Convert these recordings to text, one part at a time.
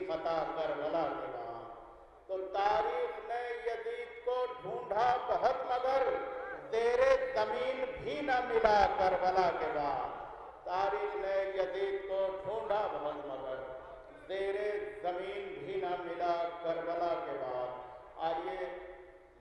خطا کربلا کے بعد۔ تو تاریخ نے یزید کو ڈھونڈا بہت مگر زیر زمین بھی نہ ملا کربلا کے بعد۔ تاریخ نے یزید کو ڈھونڈا بہت مگر زیر زمین بھی نہ ملا کربلا کے بعد۔ آئیے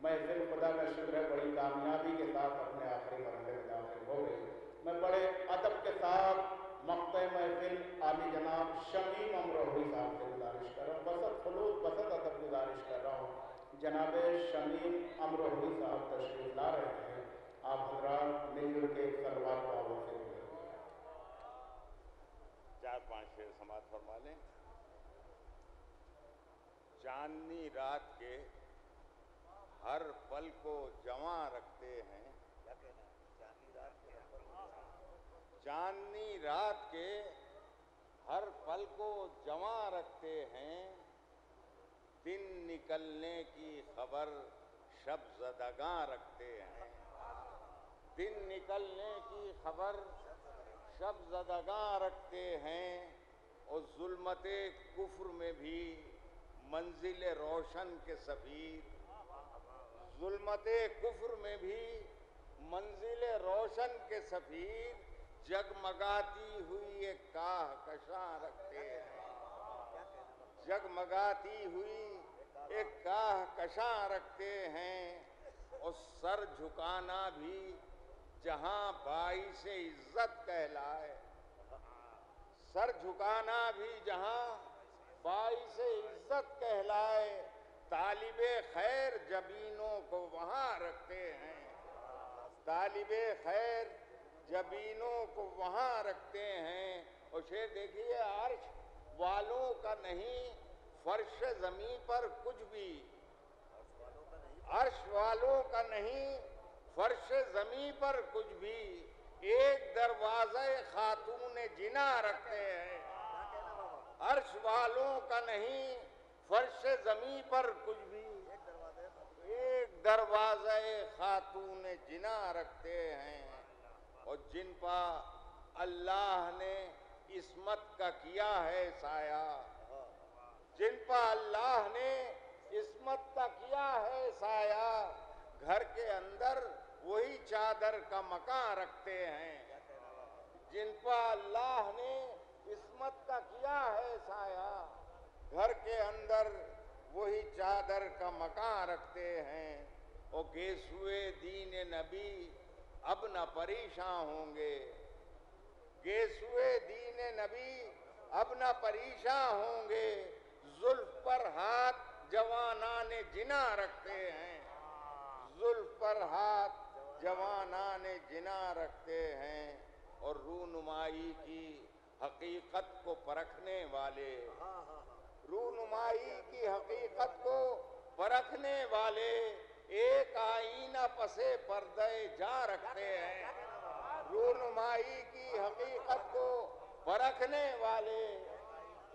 محفل خدا کا شکر ہے بڑی کامیابی کے ساتھ اپنے آخری مرحلے میں داخل ہو گئی۔ میں بڑے ادب کے ساتھ مقطع محفل عالی جناب شمیم امروہی صاحب سے گزارش کر رہا ہوں، بسط خلوص بسط ادب گزارش کر رہا ہوں، جناب شمیم امروہی صاحب تشریف لا رہے ہیں۔ آپ حضرات مل جل کے ایک سلوات پاول سے چار پانچ شعر سماعت فرما لیں۔ چاندنی رات کے ہر پل کو جواں رکھتے ہیں، چاندنی رات کے ہر پل کو جواں رکھتے ہیں، دن نکلنے کی خبر شب زدگاں رکھتے ہیں، دن نکلنے کی خبر شب زدگاں رکھتے ہیں، اور ظلمت کفر میں بھی منزل روشن کے سفیر، ظلمت کفر میں بھی منزل روشن کے سفیر، جگمگاتی ہوئی ایک کہکشاں رکھتے ہیں، جگمگاتی ہوئی ایک کہکشاں رکھتے ہیں، اور سر جھکانا بھی جہاں باعث عزت کہلائے، سر جھکانا بھی جہاں باعث عزت کہلائے، طالب خیر جبینوں کو وہاں رکھتے ہیں، طالب خیر جبینوں کو وہاں رکھتے ہیں۔ اور شعر دیکھیے، عرش والوں کا نہیں فرش زمین پر کچھ بھی، عرش والوں کا نہیں فرش زمین پر کچھ بھی، ایک دروازہ خاتون جنا رکھتے ہیں، عرش والوں کا نہیں فرش زمین پر کچھ بھی، ایک دروازہ خاتون جنا رکھتے ہیں، اور جن پا اللہ نے عصمت کا کیا ہے سایہ، جن پا اللہ نے عصمت کا کیا ہے سایہ، گھر کے اندر وہی چادر کا مکان رکھتے ہیں، جن پا اللہ نے عصمت کا کیا ہے سایہ، گھر کے اندر وہی چادر کا مکان رکھتے ہیں، اور گیسوئے دین نبی اب نہ پریشاں ہوں گے، گیسوئے دین نبی اب نہ پریشاں ہوں گے، زلف پر ہاتھ جوانان جنا رکھتے ہیں، زلف پر ہاتھ جوانان جنا رکھتے ہیں، اور رونمائی کی حقیقت کو پرکھنے والے، رونمائی کی حقیقت کو پرکھنے والے، ایک آئینہ پسے پردے جاں رکھتے ہیں، رونمائی کی حقیقت کو پرکھنے والے،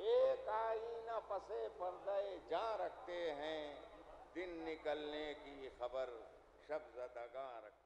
ایک آئینہ پسے پردے جاں رکھتے ہیں، دن نکلنے کی خبر شب زدگاں رکھتے ہیں۔